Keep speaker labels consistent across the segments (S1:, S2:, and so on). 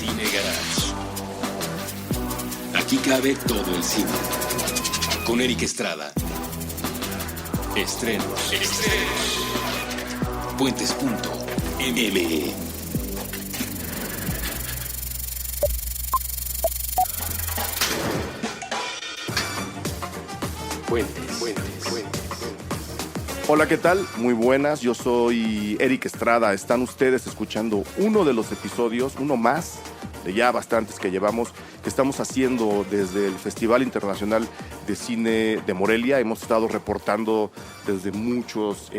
S1: Cine Garage. Aquí cabe todo el cine. Con Eric Estrada. Estrenos. Puentes.me. Puentes.
S2: Hola, ¿qué tal? Muy buenas, yo soy Eric Estrada. Están ustedes escuchando uno de los episodios, uno más de ya bastantes que llevamos, que estamos haciendo desde el Festival Internacional de Cine de Morelia. Hemos estado reportando desde muchos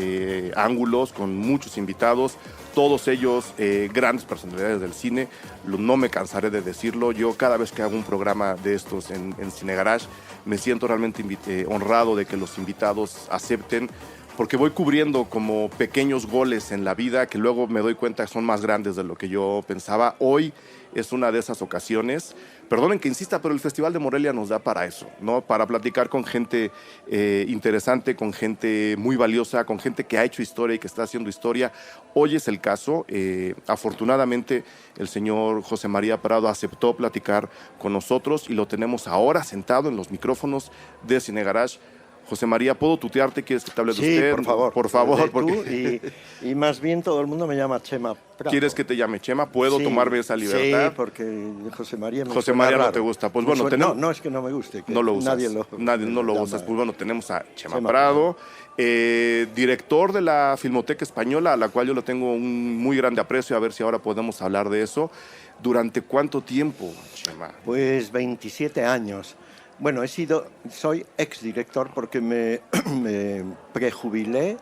S2: ángulos, con muchos invitados, todos ellos grandes personalidades del cine. No me cansaré de decirlo. Yo cada vez que hago un programa de estos en Cine Garage, me siento realmente honrado de que los invitados acepten, porque voy cubriendo como pequeños goles en la vida que luego me doy cuenta que son más grandes de lo que yo pensaba. Hoy es una de esas ocasiones. Perdonen que insista, pero el Festival de Morelia nos da para eso, ¿no? Para platicar con gente interesante, con gente muy valiosa, con gente que ha hecho historia y que está haciendo historia. Hoy es el caso. Afortunadamente, el señor José María Prado aceptó platicar con nosotros y lo tenemos ahora sentado en los micrófonos de Cine Garage. José María, ¿puedo tutearte? ¿Quieres que te hable de usted?
S3: Sí, por favor.
S2: Por favor.
S3: Porque... Y más bien todo el mundo me llama Chema Prado.
S2: ¿Quieres que te llame Chema? ¿Puedo tomarme esa libertad?
S3: Sí, porque José María
S2: no te gusta. Pues bueno, tenemos...
S3: No es que no me guste. Que
S2: no lo usas. Nadie no lo usas. Pues bueno, tenemos a Chema Prado, director de la Filmoteca Española, a la cual yo le tengo un muy grande aprecio. A ver si ahora podemos hablar de eso. ¿Durante cuánto tiempo, Chema?
S3: Pues 27 años. Bueno, soy exdirector porque me prejubilé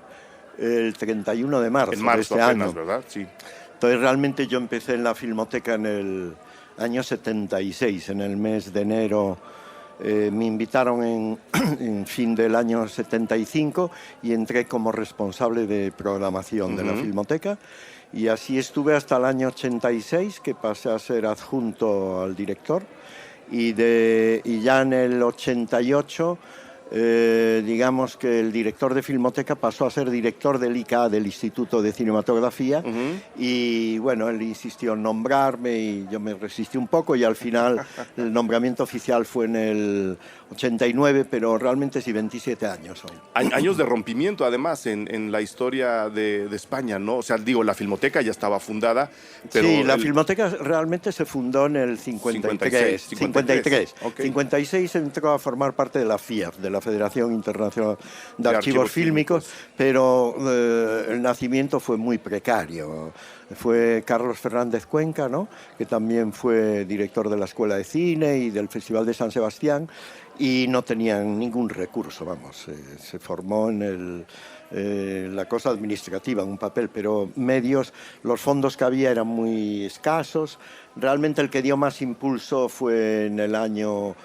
S3: el 31 de marzo.
S2: En marzo
S3: de este
S2: apenas,
S3: año.
S2: ¿verdad? Sí.
S3: Entonces realmente yo empecé en la Filmoteca en el año 76, en el mes de enero. Me invitaron en fin del año 75 y entré como responsable de programación de la Filmoteca. Y así estuve hasta el año 86, que pasé a ser adjunto al director. Y ya en el 88, digamos que el director de Filmoteca pasó a ser director del ICA, del Instituto de Cinematografía, y bueno, él insistió en nombrarme y yo me resistí un poco y al final el nombramiento oficial fue en el 89, pero realmente sí, 27 años hoy.
S2: Años de rompimiento, además, en la historia de España, ¿no? O sea, digo, la Filmoteca ya estaba fundada, pero...
S3: Sí, la Filmoteca realmente se fundó en el 53. Okay. 56 entró a formar parte de la FIAF, de la Federación Internacional de Archivos Fílmicos, pero el nacimiento fue muy precario. Fue Carlos Fernández Cuenca, ¿no?, que también fue director de la Escuela de Cine y del Festival de San Sebastián, y no tenían ningún recurso, vamos. Se formó en la cosa administrativa, en un papel, pero medios, los fondos que había eran muy escasos. Realmente el que dio más impulso fue en el año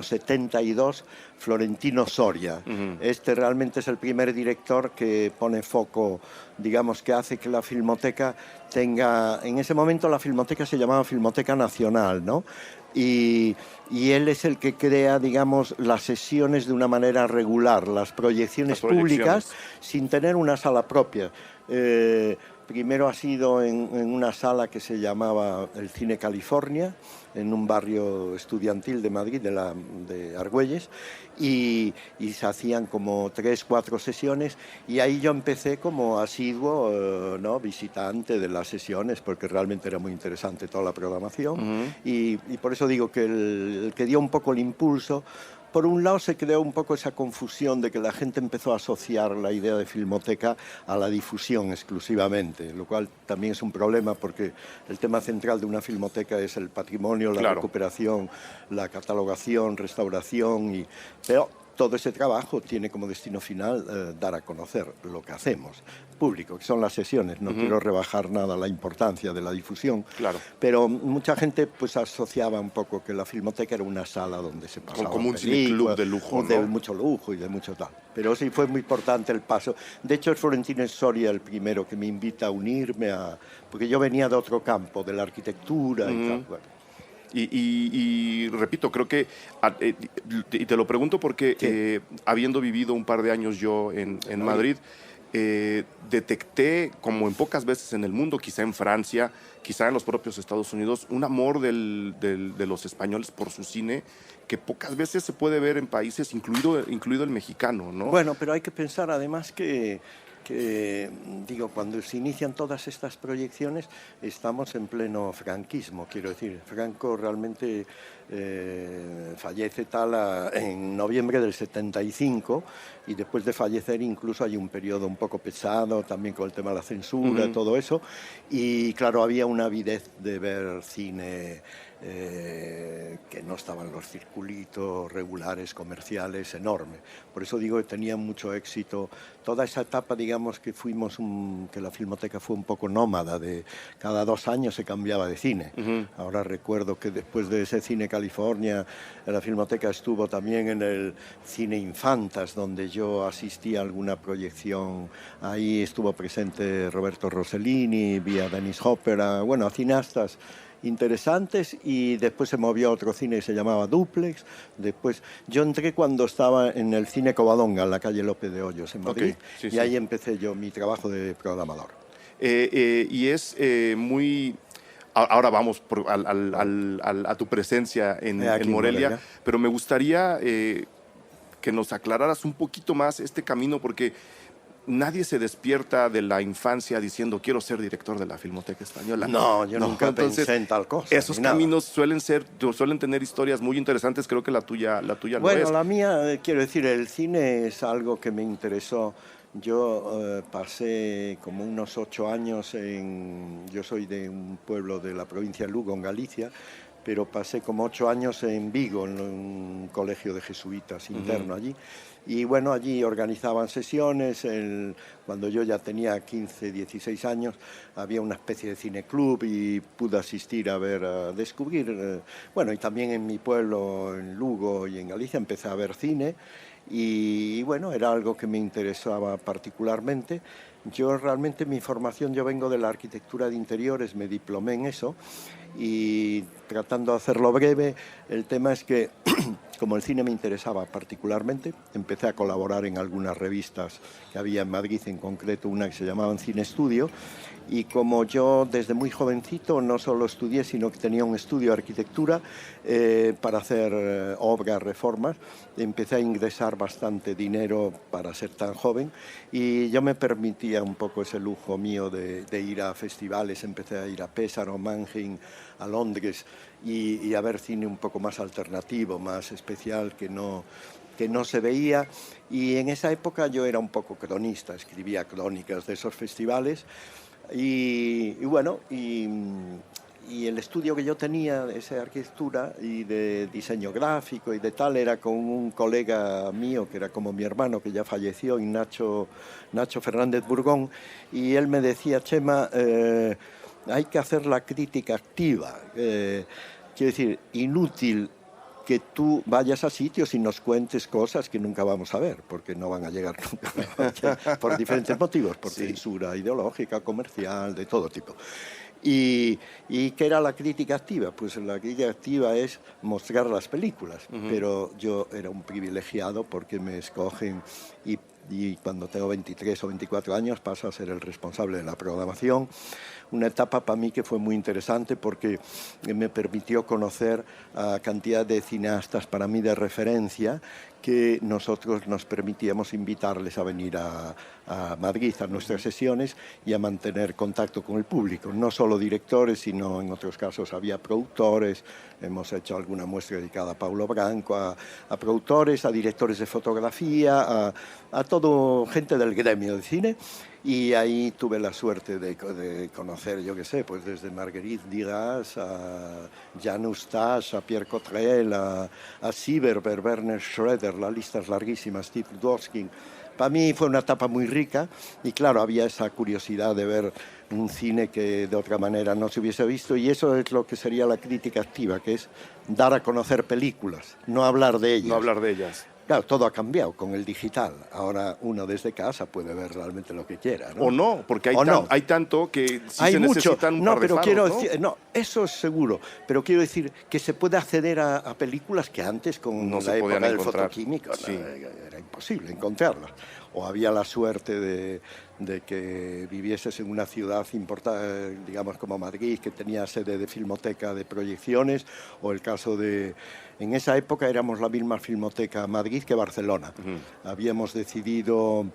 S3: 72, Florentino Soria. Este realmente es el primer director que pone foco, digamos, que hace que la Filmoteca tenga... En ese momento la Filmoteca se llamaba Filmoteca Nacional, ¿no? Y él es el que crea, digamos, las sesiones de una manera regular, las proyecciones públicas, sin tener una sala propia. Primero ha sido en una sala que se llamaba el Cine California, en un barrio estudiantil de Madrid, de Argüelles, y se hacían como 3, 4 sesiones, y ahí yo empecé como asiduo, ¿no?, visitante de las sesiones, porque realmente era muy interesante toda la programación, y por eso digo que el que dio un poco el impulso. Por un lado se creó un poco esa confusión de que la gente empezó a asociar la idea de Filmoteca a la difusión exclusivamente, lo cual también es un problema porque el tema central de una filmoteca es el patrimonio, la recuperación, la catalogación, restauración, pero todo ese trabajo tiene como destino final dar a conocer lo que hacemos, público, que son las sesiones. No quiero rebajar nada la importancia de la difusión, pero mucha gente pues asociaba un poco que la Filmoteca era una sala donde se pasaba
S2: como un cineclub de lujo, ¿no?
S3: De mucho lujo y de mucho tal. Pero sí fue muy importante el paso. De hecho, es Florentino Soria el primero que me invita a unirme porque yo venía de otro campo, de la arquitectura y tal. Bueno.
S2: Y repito, creo que, y te lo pregunto porque habiendo vivido un par de años yo en Madrid, detecté, como en pocas veces en el mundo, quizá en Francia, quizá en los propios Estados Unidos, un amor de los españoles por su cine que pocas veces se puede ver en países, incluido el mexicano, ¿no?
S3: Bueno, pero hay que pensar además que digo, cuando se inician todas estas proyecciones estamos en pleno franquismo, quiero decir, Franco realmente fallece en noviembre del 75 y después de fallecer incluso hay un periodo un poco pesado también con el tema de la censura, todo eso, y claro, había una avidez de ver cine que no estaban los circulitos regulares, comerciales, enorme. Por eso digo que tenía mucho éxito. Toda esa etapa, digamos, que que la Filmoteca fue un poco nómada, de cada 2 años se cambiaba de cine. Ahora recuerdo que después de ese Cine California, la Filmoteca estuvo también en el Cine Infantas, donde yo asistí a alguna proyección. Ahí estuvo presente Roberto Rossellini, vi a Dennis Hopper, a cineastas interesantes, y después se movió a otro cine que se llamaba Duplex. Después yo entré cuando estaba en el Cine Covadonga, en la calle López de Hoyos, en Madrid, y ahí empecé yo mi trabajo de programador.
S2: Y es muy... Ahora vamos a tu presencia en Morelia, pero me gustaría que nos aclararas un poquito más este camino, porque nadie se despierta de la infancia diciendo quiero ser director de la Filmoteca Española.
S3: No, yo nunca pensé en tal cosa.
S2: Esos caminos suelen tener historias muy interesantes. Creo que la tuya lo es.
S3: Bueno, la mía, quiero decir, el cine es algo que me interesó. Yo pasé como unos 8 años yo soy de un pueblo de la provincia de Lugo, en Galicia, pero pasé como 8 años en Vigo, en un colegio de jesuitas interno allí. Y bueno, allí organizaban sesiones. Cuando yo ya tenía 15, 16 años, había una especie de cineclub y pude asistir a descubrir. Bueno, y también en mi pueblo, en Lugo y en Galicia, empecé a ver cine. Y bueno, era algo que me interesaba particularmente. Yo realmente mi formación, yo vengo de la arquitectura de interiores, me diplomé en eso, y tratando de hacerlo breve, el tema es que como el cine me interesaba particularmente, empecé a colaborar en algunas revistas que había en Madrid, en concreto una que se llamaba Cine Estudio, y como yo desde muy jovencito no solo estudié, sino que tenía un estudio de arquitectura para hacer obras, reformas, empecé a ingresar bastante dinero para ser tan joven, y yo me permitía un poco ese lujo mío de ir a festivales. Empecé a ir a Pésaro, Mannheim, a Londres, y a ver cine un poco más alternativo, más especial, que no se veía. Y en esa época yo era un poco cronista, escribía crónicas de esos festivales. Y bueno, y el estudio que yo tenía de esa arquitectura y de diseño gráfico y de tal era con un colega mío que era como mi hermano, que ya falleció, Nacho Fernández Burgón, y él me decía: Chema, hay que hacer la crítica activa. Quiero decir, inútil que tú vayas a sitios y nos cuentes cosas que nunca vamos a ver, porque no van a llegar nunca, por diferentes motivos, por censura ideológica, comercial, de todo tipo. ¿Y qué era la crítica activa? Pues la crítica activa es mostrar las películas, pero yo era un privilegiado porque me escogen y cuando tengo 23 o 24 años paso a ser el responsable de la programación. Una etapa para mí que fue muy interesante porque me permitió conocer a cantidad de cineastas para mí de referencia, que nosotros nos permitíamos invitarles a venir a Madrid a nuestras sesiones y a mantener contacto con el público. No solo directores, sino en otros casos había productores. Hemos hecho alguna muestra dedicada a Paulo Branco, a productores, a directores de fotografía, a todo gente del gremio de cine. Y ahí tuve la suerte de conocer, yo qué sé, pues desde Marguerite Duras a Jan Eustache, a Pierre Cottrell, a Sieberber, Werner Schroeder, la lista es larguísima, Steve Dworkin. Para mí fue una etapa muy rica y claro, había esa curiosidad de ver un cine que de otra manera no se hubiese visto, y eso es lo que sería la crítica activa, que es dar a conocer películas, no hablar de ellas.
S2: No hablar de ellas.
S3: Claro, todo ha cambiado con el digital. Ahora uno desde casa puede ver realmente lo que quiera, ¿no?
S2: O no, porque hay tanto que sí
S3: hay
S2: se
S3: mucho.
S2: necesitan un par de faros,
S3: quiero
S2: ¿no?
S3: decir, no, eso es seguro. Pero quiero decir que se puede acceder a películas que antes, con
S2: no
S3: la
S2: se
S3: época
S2: podían
S3: del
S2: encontrar.
S3: fotoquímico,
S2: Sí.
S3: era imposible encontrarlas. o había la suerte de que vivieses en una ciudad importante, digamos como Madrid, que tenía sede de Filmoteca de proyecciones, o el caso de... En esa época éramos la misma Filmoteca Madrid que Barcelona. Habíamos decidido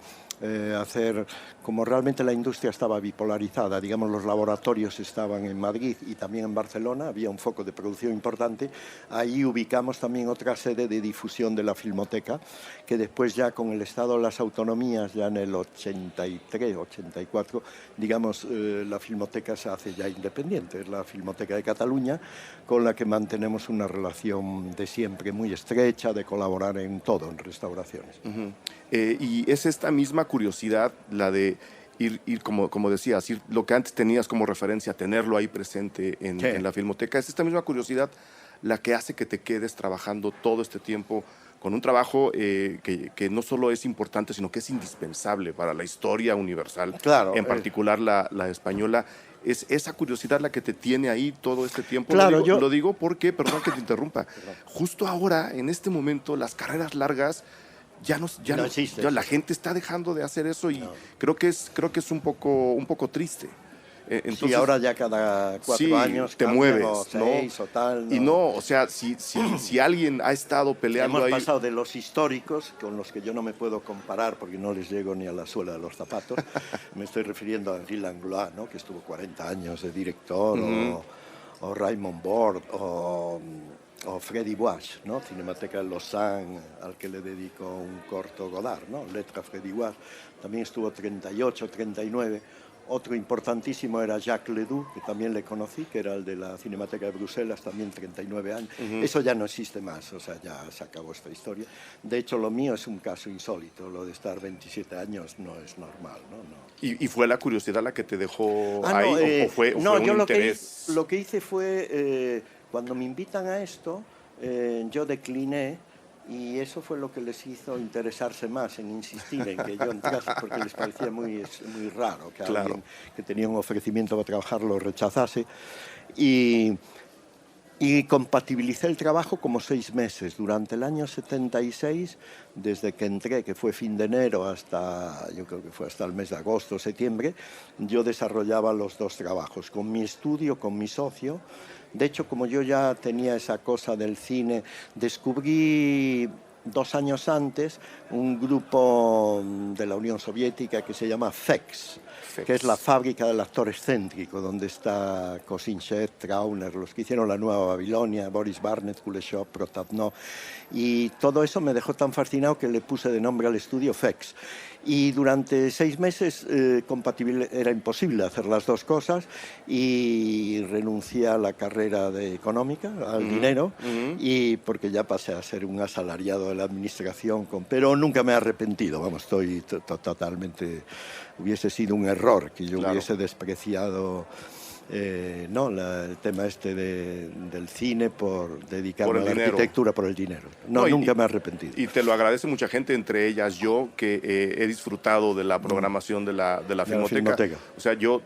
S3: hacer, como realmente la industria estaba bipolarizada, digamos los laboratorios estaban en Madrid y también en Barcelona, había un foco de producción importante, ahí ubicamos también otra sede de difusión de la Filmoteca, que después ya con el Estado de las Autonomías, ya en el 83, 84, digamos, la Filmoteca se hace ya independiente, es la Filmoteca de Cataluña, con la que mantenemos una relación de siempre muy estrecha, de colaborar en todo, en restauraciones.
S2: Y es esta misma curiosidad, la de ir como decías, ir lo que antes tenías como referencia, tenerlo ahí presente en la Filmoteca, es esta misma curiosidad la que hace que te quedes trabajando todo este tiempo con un trabajo que no solo es importante, sino que es indispensable para la historia universal,
S3: claro,
S2: particular la española. Es esa curiosidad la que te tiene ahí todo este tiempo.
S3: Claro,
S2: lo digo porque, perdón que te interrumpa, justo ahora, en este momento, las carreras largas ya no existe. La gente está dejando de hacer eso y creo que es un poco triste. Entonces,
S3: sí, ahora ya cada 4 años
S2: te mueves,
S3: o 6 o tal.
S2: Y o sea, si alguien ha estado peleando
S3: Hemos
S2: ahí...
S3: pasado de los históricos, con los que yo no me puedo comparar porque no les llego ni a la suela de los zapatos. Me estoy refiriendo a Henri Langlois, ¿no?, que estuvo 40 años de director, o Raymond Bord, o Freddy Bois, ¿no?, Cinemateca de Lausanne, al que le dedico un corto Godard, ¿no?, Letra Freddy Bois. También estuvo 38, 39. Otro importantísimo era Jacques Ledoux, que también le conocí, que era el de la Cinemateca de Bruselas, también 39 años. Eso ya no existe más, o sea, ya se acabó esta historia. De hecho, lo mío es un caso insólito, lo de estar 27 años no es normal, ¿no?
S2: ¿Y fue la curiosidad la que te dejó ahí o fue un interés?
S3: Lo que hice fue, cuando me invitan a esto, yo decliné. Y eso fue lo que les hizo interesarse más en insistir en que yo entrase, porque les parecía muy raro que alguien que tenía un ofrecimiento para trabajar lo rechazase. Y compatibilicé el trabajo como 6 meses. Durante el año 76, desde que entré, que fue fin de enero hasta, yo creo que fue hasta el mes de agosto, septiembre, yo desarrollaba los 2 trabajos, con mi estudio, con mi socio. De hecho, como yo ya tenía esa cosa del cine, descubrí 2 años antes un grupo de la Unión Soviética que se llama FEX, que es la fábrica del actor excéntrico, donde está Kosinchev, Trauner, los que hicieron La Nueva Babilonia, Boris Barnett, Kuleshov, Protatnov. Y todo eso me dejó tan fascinado que le puse de nombre al estudio FEX. Y durante 6 meses era imposible hacer las 2 cosas y renuncié a la carrera económica, al dinero, y porque ya pasé a ser un asalariado de la administración, pero nunca me he arrepentido, vamos, estoy totalmente... Hubiese sido un error que yo hubiese despreciado el tema del cine por dedicarme a la arquitectura por el dinero. Nunca me he arrepentido.
S2: Y te lo agradece mucha gente, entre ellas yo, que he disfrutado de la programación de la Filmoteca. O sea, yo,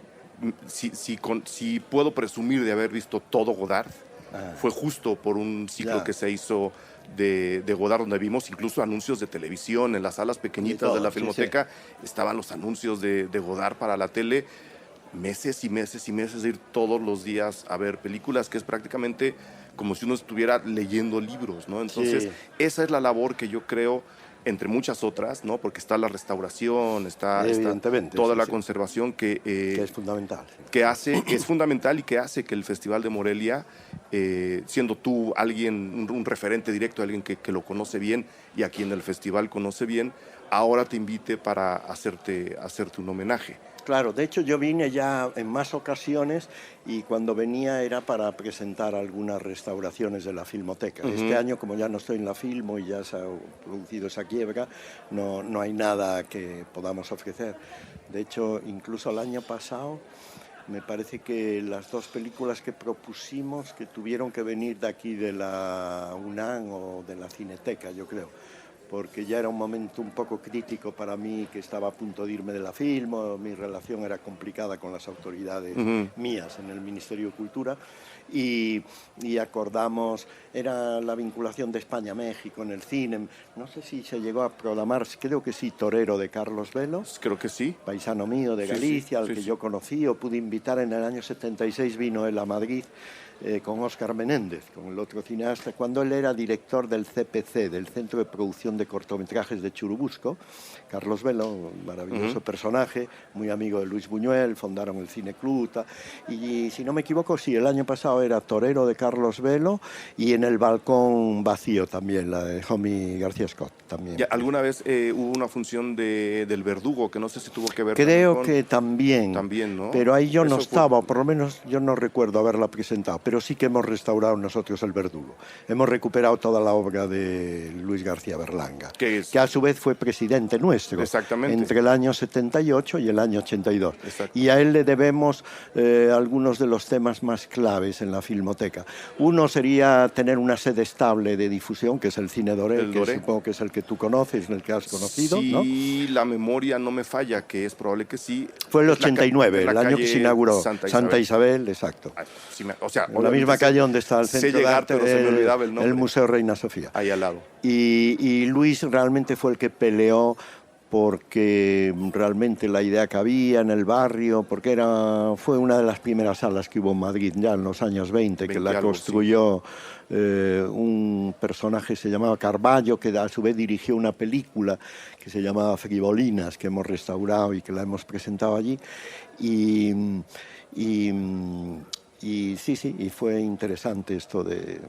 S2: si puedo presumir de haber visto todo Godard, fue justo por un ciclo que se hizo de Godard, donde vimos incluso anuncios de televisión en las salas pequeñitas de la Filmoteca. Estaban los anuncios de Godard para la tele. Meses y meses y meses de ir todos los días a ver películas, que es prácticamente como si uno estuviera leyendo libros, ¿no? Entonces, esa es la labor que yo creo, entre muchas otras, ¿no? Porque está la restauración, está toda la conservación que
S3: es fundamental.
S2: Que es fundamental y que hace que el Festival de Morelia, siendo tú alguien, un referente directo, alguien que lo conoce bien y a quien el festival conoce bien, ahora te invite para hacerte un homenaje.
S3: Claro, de hecho yo vine ya en más ocasiones y cuando venía era para presentar algunas restauraciones de la Filmoteca. Este año, como ya no estoy en la Filmo y ya se ha producido esa quiebra, no hay nada que podamos ofrecer. De hecho, incluso el año pasado, me parece que las 2 películas que propusimos, que tuvieron que venir de aquí de la UNAM o de la Cineteca, yo creo, porque ya era un momento un poco crítico para mí, que estaba a punto de irme de la Filmo, mi relación era complicada con las autoridades mías en el Ministerio de Cultura, y acordamos, era la vinculación de España a México en el cine, no sé si se llegó a programar, creo que sí, Torero de Carlos Velo.
S2: Creo que sí.
S3: Paisano mío de Galicia, al que yo conocí, o pude invitar en el año 76, vino él a Madrid, con Óscar Menéndez, con el otro cineasta, cuando él era director del CPC, del Centro de Producción de Cortometrajes de Churubusco. Carlos Velo, un maravilloso personaje, muy amigo de Luis Buñuel, fundaron el Cine Club, y si no me equivoco, sí, el año pasado era Torero de Carlos Velo, y en El balcón vacío también, la de Homie García Scott también.
S2: Ya, ¿alguna vez hubo una función del Verdugo, que no sé si tuvo que ver
S3: Creo
S2: con...
S3: que también,
S2: ¿no?
S3: Pero ahí yo no
S2: Eso
S3: estaba, o por lo menos yo no recuerdo haberla presentado, pero sí que hemos restaurado nosotros El Verdugo. Hemos recuperado toda la obra de Luis García Berlanga, que a su vez fue presidente nuestro.
S2: Exactamente.
S3: Entre el año 78 y el año 82.
S2: Exacto.
S3: Y a él le debemos algunos de los temas más claves en la Filmoteca. Uno sería tener una sede estable de difusión, que es el Cine Doré, que supongo que es el que tú conoces, el que has conocido.
S2: Sí,
S3: ¿no?
S2: La memoria no me falla, que es probable que sí.
S3: Fue el 89, el año que se inauguró. Santa Isabel, exacto.
S2: Sí, o sea,
S3: en la misma calle donde está el Centro de Arte,
S2: pero se me olvidaba el nombre.
S3: El Museo Reina Sofía.
S2: Ahí al lado.
S3: Y Luis realmente fue el que peleó, porque realmente la idea que había en el barrio, porque fue una de las primeras salas que hubo en Madrid ya en los años 20, que la construyó un personaje que se llamaba Carballo, que a su vez dirigió una película que se llamaba Frivolinas, que hemos restaurado y que la hemos presentado allí. Y sí, y fue interesante esto de...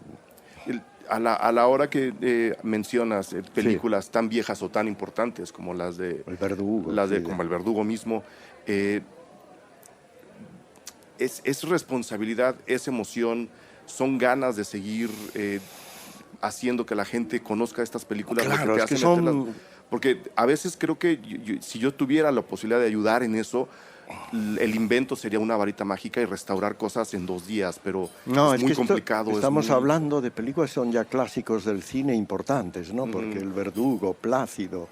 S2: A la hora que mencionas películas tan viejas o tan importantes como las de
S3: El Verdugo,
S2: como El Verdugo mismo, es responsabilidad, es emoción, son ganas de seguir haciendo que la gente conozca estas películas.
S3: Claro, es que son...
S2: Porque a veces creo que si yo tuviera la posibilidad de ayudar en eso, el invento sería una varita mágica y restaurar cosas en 2 días, pero
S3: no,
S2: es muy complicado.
S3: Estamos hablando de películas que son ya clásicos del cine importantes, ¿no? Porque El Verdugo, Plácido,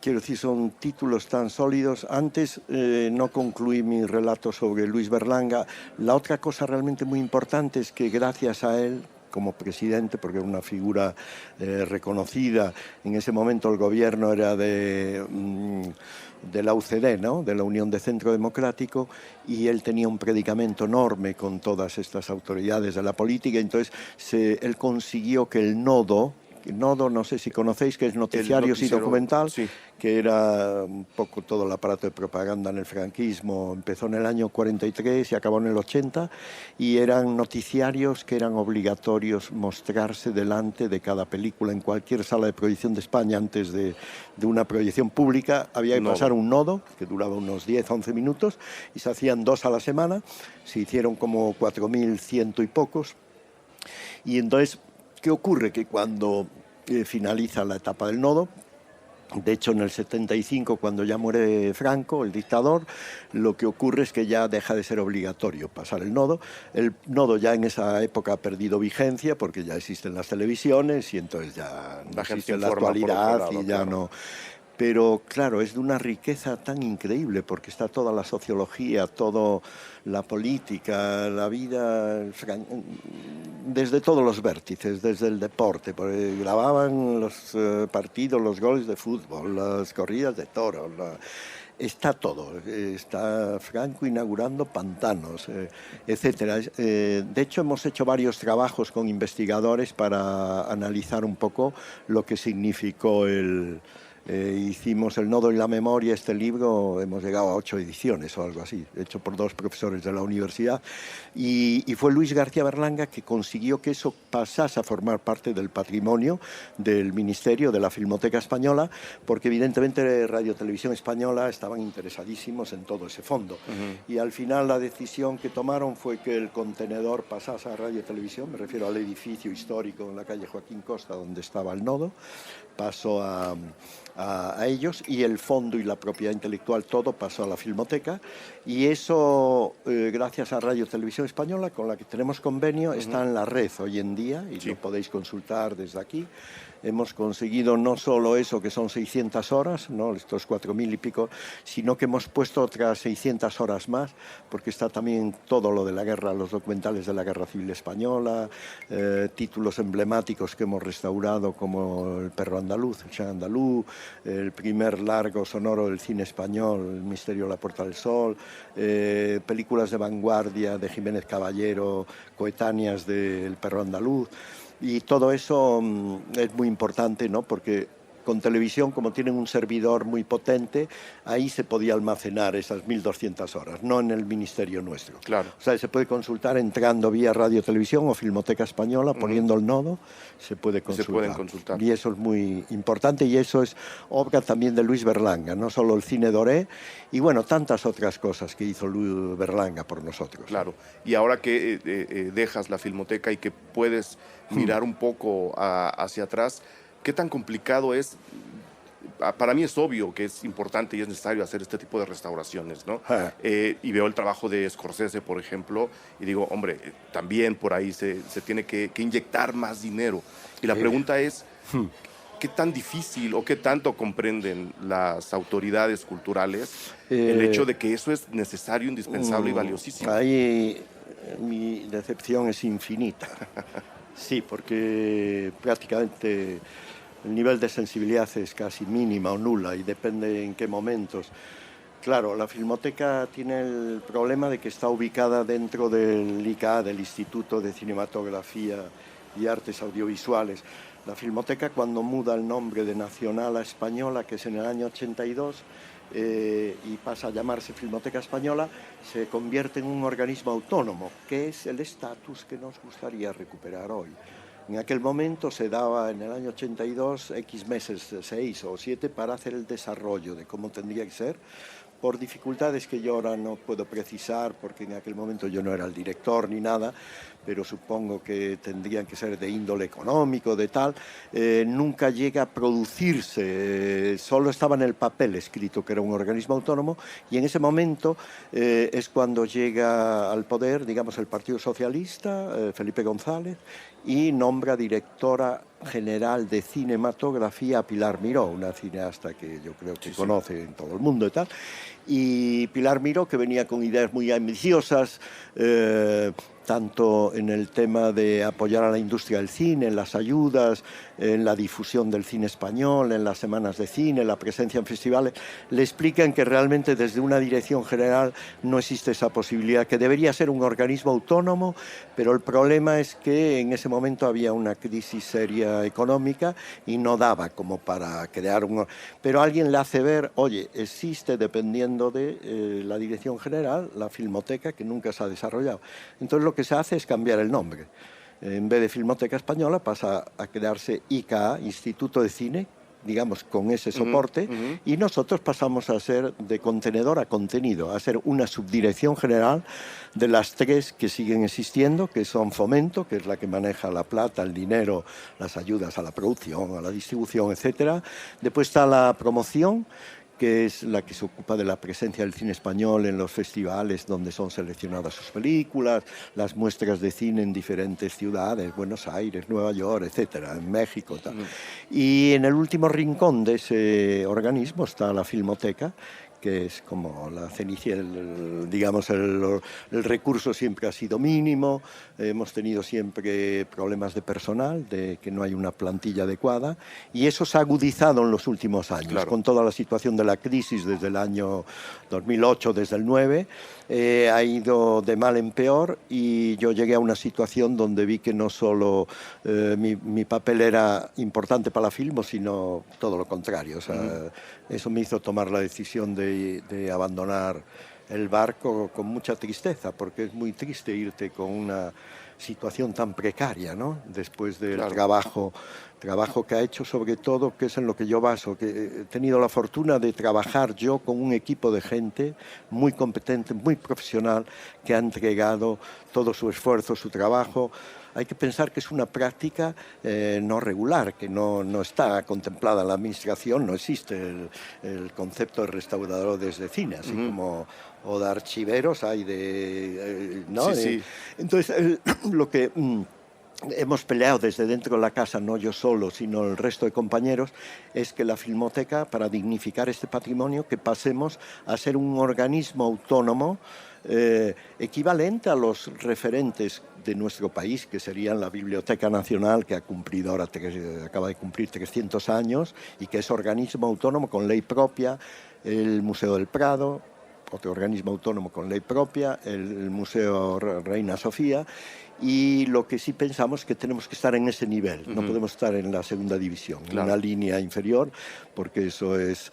S3: quiero decir, son títulos tan sólidos. Antes no concluí mi relato sobre Luis Berlanga. La otra cosa realmente muy importante es que gracias a él, como presidente, porque era una figura reconocida, en ese momento el gobierno era de la UCD, ¿no? De la Unión de Centro Democrático, y él tenía un predicamento enorme con todas estas autoridades de la política. Entonces él consiguió que el Nodo, no sé si conocéis, que es Noticiarios y Documental,
S2: sí,
S3: que era un poco todo el aparato de propaganda en el franquismo. Empezó en el año 43 y acabó en el 80, y eran noticiarios que eran obligatorios mostrarse delante de cada película en cualquier sala de proyección de España. Antes de una proyección pública había que pasar un nodo que duraba unos 10-11 minutos, y se hacían 2 a la semana. Se hicieron como 4.100 y pocos. Y entonces, ¿qué ocurre? Que cuando finaliza la etapa del nodo, de hecho en el 75, cuando ya muere Franco, el dictador, lo que ocurre es que ya deja de ser obligatorio pasar el nodo. El nodo ya en esa época ha perdido vigencia, porque ya existen las televisiones y entonces ya no existe la actualidad y ya no... Pero claro, es de una riqueza tan increíble, porque está toda la sociología, toda la política, la vida, desde todos los vértices, desde el deporte, porque grababan los partidos, los goles de fútbol, las corridas de toros, está todo. Está Franco inaugurando pantanos, etcétera. De hecho, hemos hecho varios trabajos con investigadores para analizar un poco lo que significó hicimos El Nodo y la Memoria, este libro, hemos llegado a 8 ediciones o algo así, hecho por 2 profesores de la universidad, y fue Luis García Berlanga que consiguió que eso pasase a formar parte del patrimonio del Ministerio, de la Filmoteca Española, porque evidentemente Radio Televisión Española estaban interesadísimos en todo ese fondo. Y al final la decisión que tomaron fue que el contenedor pasase a Radio Televisión, me refiero al edificio histórico en la calle Joaquín Costa, donde estaba el nodo, pasó a ellos, y el fondo y la propiedad intelectual todo pasó a la Filmoteca, y eso gracias a Radio Televisión Española, con la que tenemos convenio, está en la red hoy en día y lo podéis consultar desde aquí. hemos conseguido no solo eso, que son 600 horas, ¿no? Estos 4.000 y pico, sino que hemos puesto otras 600 horas más, porque está también todo lo de la guerra, los documentales de la Guerra Civil Española, títulos emblemáticos que hemos restaurado como El perro andaluz, El chan andaluz, el primer largo sonoro del cine español, El misterio de la Puerta del Sol, películas de vanguardia de Jiménez Caballero, coetáneas de El perro andaluz, y todo eso es muy importante, ¿no? Porque con televisión, como tienen un servidor muy potente, ahí se podía almacenar esas 1.200 horas, no en el ministerio nuestro.
S2: Claro.
S3: O sea, se puede consultar entrando vía Radio Televisión o Filmoteca Española, poniendo el nodo, se puede consultar.
S2: Se pueden consultar.
S3: Y eso es muy importante, y eso es obra también de Luis Berlanga, no solo el cine doré, y bueno, tantas otras cosas que hizo Luis Berlanga por nosotros.
S2: Claro. Y ahora que dejas la Filmoteca y que puedes mirar un poco hacia atrás, ¿qué tan complicado es? Para mí es obvio que es importante y es necesario hacer este tipo de restauraciones, ¿no? Y veo el trabajo de Scorsese, por ejemplo, y digo, hombre, también por ahí se tiene que inyectar más dinero. Y la pregunta es, ¿qué tan difícil o qué tanto comprenden las autoridades culturales el hecho de que eso es necesario, indispensable y valiosísimo?
S3: Ahí mi decepción es infinita. Sí, porque prácticamente el nivel de sensibilidad es casi mínima o nula, y depende en qué momentos. Claro, la Filmoteca tiene el problema de que está ubicada dentro del ICA, del Instituto de Cinematografía y Artes Audiovisuales. La Filmoteca, cuando muda el nombre de Nacional a Española, que es en el año 82, y pasa a llamarse Filmoteca Española, se convierte en un organismo autónomo, que es el estatus que nos gustaría recuperar hoy. En aquel momento se daba, en el año 82, X meses, 6 o 7, para hacer el desarrollo de cómo tendría que ser, por dificultades que yo ahora no puedo precisar, porque en aquel momento yo no era el director ni nada, pero supongo que tendrían que ser de índole económico, de tal. Nunca llega a producirse, solo estaba en el papel escrito que era un organismo autónomo, y en ese momento es cuando llega al poder, digamos, el Partido Socialista, Felipe González, y nombra directora general de cinematografía a Pilar Miró, una cineasta que yo creo que conoce en todo el mundo y tal. Y Pilar Miró, que venía con ideas muy ambiciosas, tanto en el tema de apoyar a la industria del cine, en las ayudas, en la difusión del cine español, en las semanas de cine, la presencia en festivales, le explican que realmente desde una dirección general no existe esa posibilidad, que debería ser un organismo autónomo, pero el problema es que en ese momento había una crisis seria económica y no daba como para crear un... Pero alguien le hace ver, oye, existe, dependiendo de la dirección general, la Filmoteca, que nunca se ha desarrollado. Entonces lo que se hace es cambiar el nombre. En vez de Filmoteca Española pasa a quedarse ICA, Instituto de Cine, digamos, con ese soporte, y nosotros pasamos a ser de contenedor a contenido, a ser una subdirección general de las tres que siguen existiendo, que son Fomento, que es la que maneja la plata, el dinero, las ayudas a la producción, a la distribución, etcétera. Después está la promoción, que es la que se ocupa de la presencia del cine español en los festivales donde son seleccionadas sus películas, las muestras de cine en diferentes ciudades, Buenos Aires, Nueva York, etcétera, en México, tal. Y en el último rincón de ese organismo está la Filmoteca, que es como la cenicia, digamos, el recurso siempre ha sido mínimo, hemos tenido siempre problemas de personal, de que no hay una plantilla adecuada, y eso se ha agudizado en los últimos años, claro, con toda la situación de la crisis desde el año 2008, desde el 9, ha ido de mal en peor, y yo llegué a una situación donde vi que no solo mi papel era importante para la Filmo, sino todo lo contrario. O sea, eso me hizo tomar la decisión de abandonar el barco con mucha tristeza, porque es muy triste irte con una situación tan precaria, ¿no? Después del trabajo que ha hecho, sobre todo, que es en lo que yo baso, que he tenido la fortuna de trabajar yo con un equipo de gente muy competente, muy profesional, que ha entregado todo su esfuerzo, su trabajo. Hay que pensar que es una práctica no regular, que no está contemplada en la administración, no existe el concepto de restauradores de cine, así como o de archiveros hay de... ¿no?
S2: Sí.
S3: Entonces, lo que hemos peleado desde dentro de la casa, no yo solo, sino el resto de compañeros, es que la Filmoteca, para dignificar este patrimonio, que pasemos a ser un organismo autónomo equivalente a los referentes de nuestro país, que serían la Biblioteca Nacional, que ha cumplido ahora, acaba de cumplir 300 años, y que es organismo autónomo con ley propia, el Museo del Prado, otro organismo autónomo con ley propia, el Museo Reina Sofía, y lo que sí pensamos es que tenemos que estar en ese nivel, no podemos estar en la segunda división, en una línea inferior, porque eso es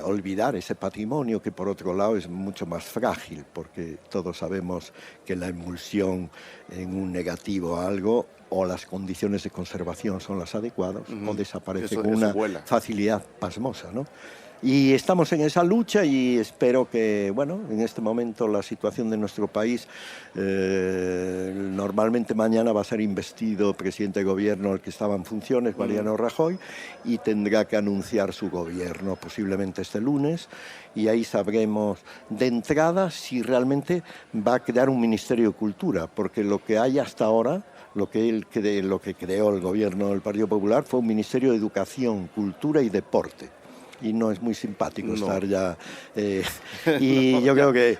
S3: olvidar ese patrimonio que por otro lado es mucho más frágil, porque todos sabemos que la emulsión en un negativo a algo o las condiciones de conservación son las adecuadas o desaparece con una facilidad pasmosa, ¿no? Y estamos en esa lucha y espero que, bueno, en este momento la situación de nuestro país, normalmente mañana va a ser investido presidente de gobierno el que estaba en funciones, Mariano Rajoy, y tendrá que anunciar su gobierno posiblemente este lunes, y ahí sabremos de entrada si realmente va a crear un Ministerio de Cultura, porque lo que hay hasta ahora, lo que creó el gobierno del Partido Popular fue un Ministerio de Educación, Cultura y Deporte. Y no es muy simpático estar ya. Y yo creo que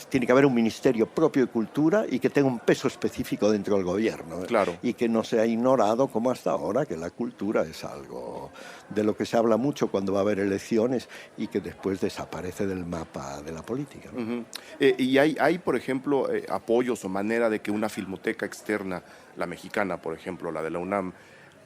S3: tiene que haber un ministerio propio de cultura y que tenga un peso específico dentro del gobierno.
S2: Claro.
S3: Y que no sea ignorado como hasta ahora, que la cultura es algo de lo que se habla mucho cuando va a haber elecciones y que después desaparece del mapa de la política, ¿no?
S2: Y hay, por ejemplo, apoyos o manera de que una filmoteca externa, la mexicana, por ejemplo, la de la UNAM,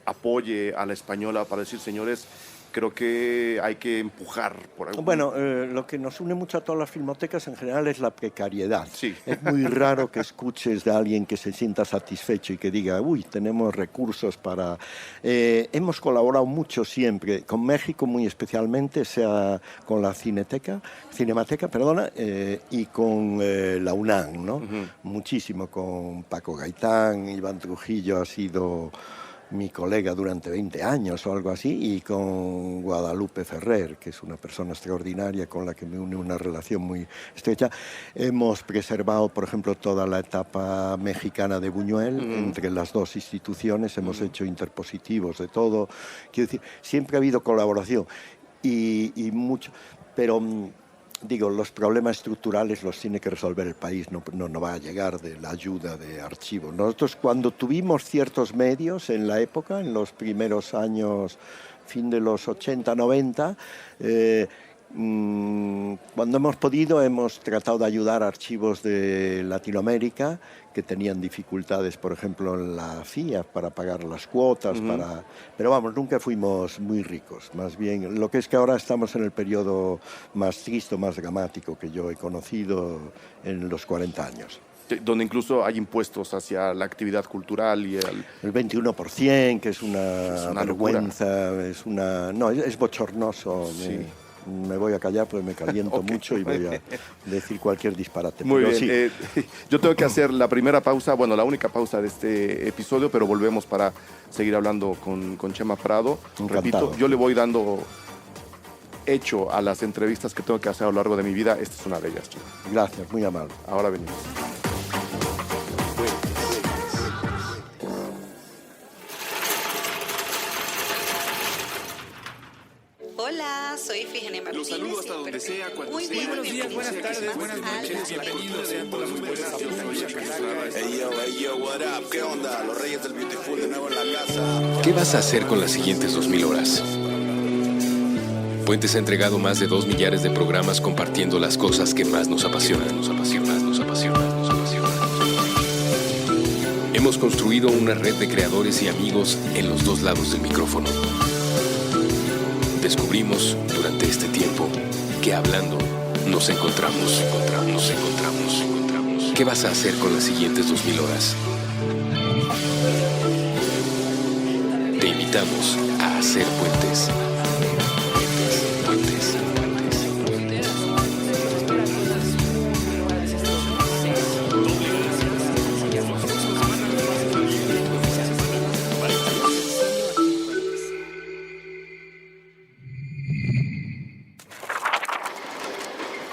S2: apoye a la española para decir, señores, creo que hay que empujar por algún...
S3: Bueno, lo que nos une mucho a todas las filmotecas en general es la precariedad.
S2: Sí.
S3: Es muy raro que escuches de alguien que se sienta satisfecho y que diga, uy, tenemos recursos para... hemos colaborado mucho siempre, con México muy especialmente, sea con la Cinemateca, y con la UNAM, ¿no? Muchísimo, con Paco Gaitán, Iván Trujillo ha sido mi colega durante 20 años o algo así, y con Guadalupe Ferrer, que es una persona extraordinaria con la que me une una relación muy estrecha. Hemos preservado, por ejemplo, toda la etapa mexicana de Buñuel, entre las dos instituciones, hemos hecho interpositivos de todo. Quiero decir, siempre ha habido colaboración y mucho, pero... Digo, los problemas estructurales los tiene que resolver el país, no va a llegar de la ayuda de archivos. Nosotros cuando tuvimos ciertos medios en la época, en los primeros años, fin de los 80, 90, cuando hemos podido hemos tratado de ayudar a archivos de Latinoamérica que tenían dificultades, por ejemplo, en la FIA para pagar las cuotas, pero vamos, nunca fuimos muy ricos. Más bien, lo que es que ahora estamos en el periodo más triste, más dramático que yo he conocido en los 40 años.
S2: Donde incluso hay impuestos hacia la actividad cultural y
S3: el 21%, que es una vergüenza, locura. Es bochornoso. Sí. Me voy a callar porque me caliento mucho y voy a decir cualquier disparate.
S2: Muy bien. Sí. Yo tengo que hacer la primera pausa, bueno, la única pausa de este episodio, pero volvemos para seguir hablando con Chema Prado.
S3: Encantado.
S2: Repito, yo le voy dando hecho a las entrevistas que tengo que hacer a lo largo de mi vida. Esta es una de ellas, Chema.
S3: Gracias, muy amable.
S2: Ahora venimos.
S4: Hola, soy Ifigenia Martínez.
S1: Los saludo hasta donde sea, cuando
S4: muy
S1: sea.
S4: bien,
S1: Buenos días, buenas tardes, buenas noches, bienvenidos sean todos ustedes.
S5: Hey yo, what up? ¿Qué onda? Los Reyes del Beautiful de nuevo en la casa.
S1: ¿Qué vas a hacer con las siguientes 2000 horas? Puentes ha entregado más de 2 millares de programas compartiendo las cosas que más nos apasionan. Hemos construido una red de creadores y amigos en los dos lados del micrófono. Descubrimos durante este tiempo que hablando nos encontramos. ¿Qué vas a hacer con las siguientes 2000 horas? Te invitamos a hacer puentes.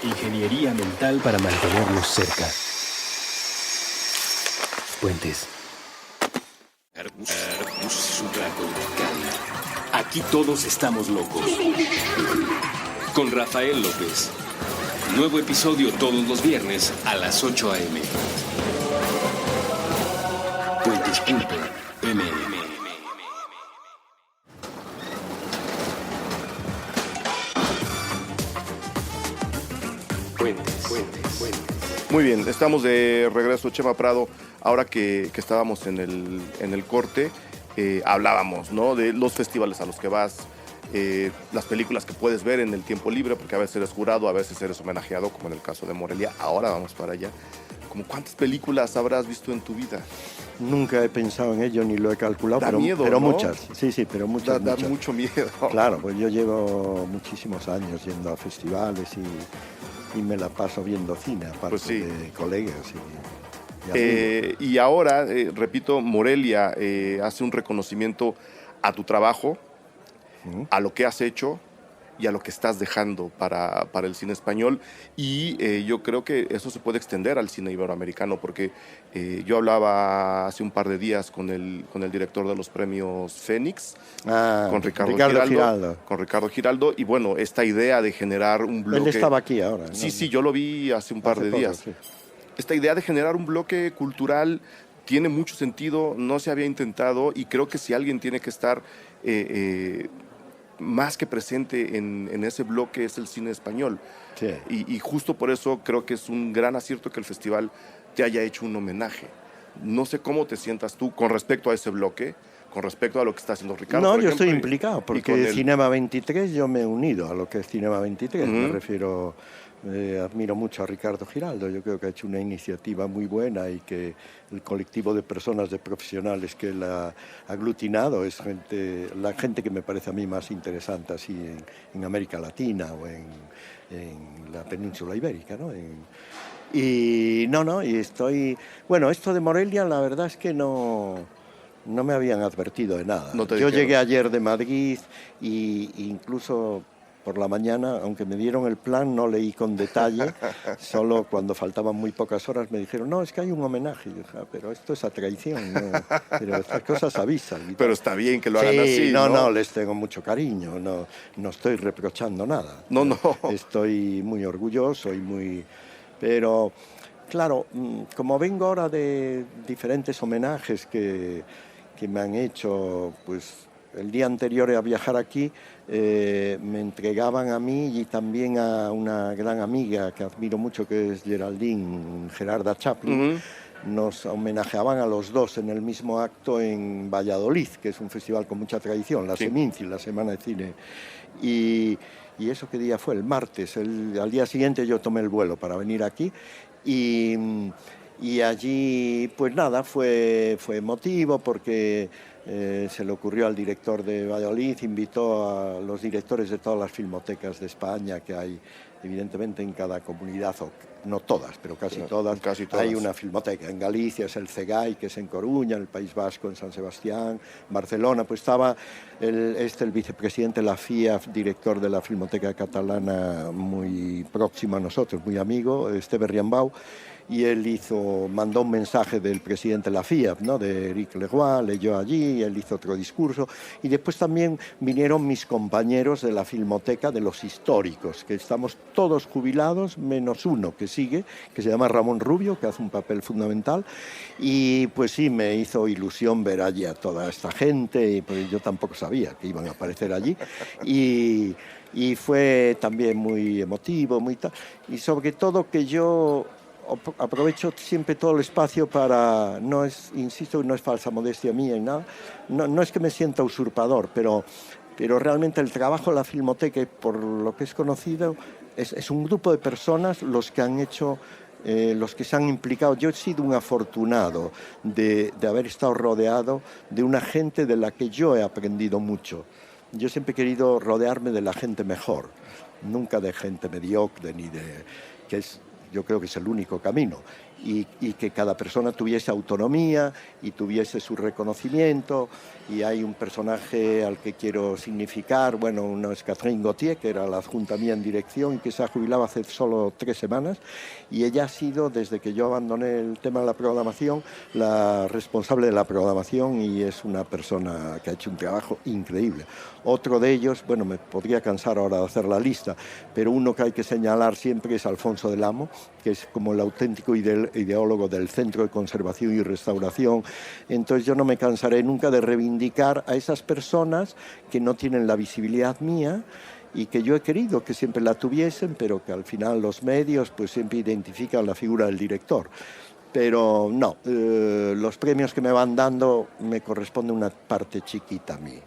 S6: Ingeniería mental para mantenernos cerca. Puentes.
S1: No sé si es un traco. Aquí todos estamos locos. Con Rafael López. Nuevo episodio todos los viernes a las 8 a.m. Puentes.mm.
S2: Muy bien, estamos de regreso, Chema Prado. Ahora que estábamos en el corte, hablábamos, ¿no?, de los festivales a los que vas, las películas que puedes ver en el tiempo libre, porque a veces eres jurado, a veces eres homenajeado, como en el caso de Morelia. Ahora vamos para allá. ¿Cómo cuántas películas habrás visto en tu vida?
S3: Nunca he pensado en ello ni lo he calculado, pero
S2: ¿no?
S3: Muchas. Sí, pero muchas.
S2: Da
S3: muchas.
S2: mucho miedo.
S3: Claro, pues yo llevo muchísimos años yendo a festivales y me la paso viendo cine, aparte
S2: Pues sí.
S3: de colegas.
S2: Y ahora, repito, Morelia hace un reconocimiento a tu trabajo, a lo que has hecho y a lo que estás dejando para el cine español. Y yo creo que eso se puede extender al cine iberoamericano, porque yo hablaba hace un par de días con el director de los premios Fénix, con Ricardo Giraldo. Con Ricardo Giraldo. Y bueno, esta idea de generar un bloque...
S3: Él estaba aquí ahora, ¿no?
S2: Sí, yo lo vi hace un par de días.
S3: Sí.
S2: Esta idea de generar un bloque cultural tiene mucho sentido, no se había intentado, y creo que si alguien tiene que estar más que presente en ese bloque es el cine español.
S3: Sí.
S2: Y justo por eso creo que es un gran acierto que el festival te haya hecho un homenaje. No sé cómo te sientas tú con respecto a ese bloque, con respecto a lo que está haciendo Ricardo.
S3: No,
S2: por
S3: yo
S2: ejemplo,
S3: estoy implicado, porque Cinema 23 yo me he unido a lo que es Cinema 23. Me refiero, admiro mucho a Ricardo Giraldo. Yo creo que ha hecho una iniciativa muy buena y que el colectivo de personas, de profesionales que él ha aglutinado es la gente que me parece a mí más interesante así en América Latina o en la península ibérica, ¿no? Y estoy... Bueno, esto de Morelia la verdad es que no me habían advertido de nada. Yo llegué ayer de Madrid e incluso por la mañana, aunque me dieron el plan, no leí con detalle, solo cuando faltaban muy pocas horas me dijeron, no, es que hay un homenaje. Y yo dije, pero esto es a traición, ¿no? Pero estas cosas avisan.
S2: Pero está bien que lo hagan así, ¿no?
S3: No, les tengo mucho cariño, no estoy reprochando nada.
S2: No.
S3: Estoy muy orgulloso y muy... Pero, claro, como vengo ahora de diferentes homenajes que me han hecho, pues el día anterior a viajar aquí, me entregaban a mí y también a una gran amiga que admiro mucho, que es Gerarda Chaplin. Nos homenajeaban a los dos en el mismo acto en Valladolid, que es un festival con mucha tradición, la Seminci, la Semana de Cine. Y eso, ¿qué día fue? El martes. Al día siguiente yo tomé el vuelo para venir aquí y allí, pues nada, fue emotivo porque se le ocurrió al director de Valladolid, invitó a los directores de todas las filmotecas de España que hay, evidentemente, en cada comunidad, o no todas, pero casi todas. Hay una filmoteca. En Galicia es el CEGAI, que es en Coruña, en el País Vasco, en San Sebastián, Barcelona. Pues estaba el vicepresidente de la FIA, director de la Filmoteca Catalana, muy próximo a nosotros, muy amigo, Esteve Riambau, y él mandó un mensaje del presidente de la FIA, ¿no?, de Eric Leroy, leyó allí, él hizo otro discurso, y después también vinieron mis compañeros de la Filmoteca de los históricos, que estamos todos jubilados, menos uno que sigue, que se llama Ramón Rubio, que hace un papel fundamental, y pues sí, me hizo ilusión ver allí a toda esta gente, y pues yo tampoco sabía que iban a aparecer allí, y fue también muy emotivo, y sobre todo que yo aprovecho siempre todo el espacio para, insisto, no es falsa modestia mía y nada, no es que me sienta usurpador, pero realmente el trabajo de la Filmoteca, por lo que es conocido, es un grupo de personas los que han hecho, los que se han implicado. Yo he sido un afortunado de haber estado rodeado de una gente de la que yo he aprendido mucho. Yo siempre he querido rodearme de la gente mejor, nunca de gente mediocre, ni de... que es yo creo que es el único camino, y que cada persona tuviese autonomía y tuviese su reconocimiento. Y hay un personaje al que quiero significar, bueno, uno es Catherine Gauthier, que era la adjunta mía en dirección y que se ha jubilado hace solo 3 semanas, y ella ha sido, desde que yo abandoné el tema de la programación, la responsable de la programación, y es una persona que ha hecho un trabajo increíble. Otro de ellos, bueno, me podría cansar ahora de hacer la lista, pero uno que hay que señalar siempre es Alfonso del Amo, que es como el auténtico ideólogo del Centro de Conservación y Restauración. Entonces yo no me cansaré nunca de reivindicar a esas personas que no tienen la visibilidad mía y que yo he querido que siempre la tuviesen, pero que al final los medios pues siempre identifican la figura del director. Pero no, los premios que me van dando me corresponde una parte chiquita a mí,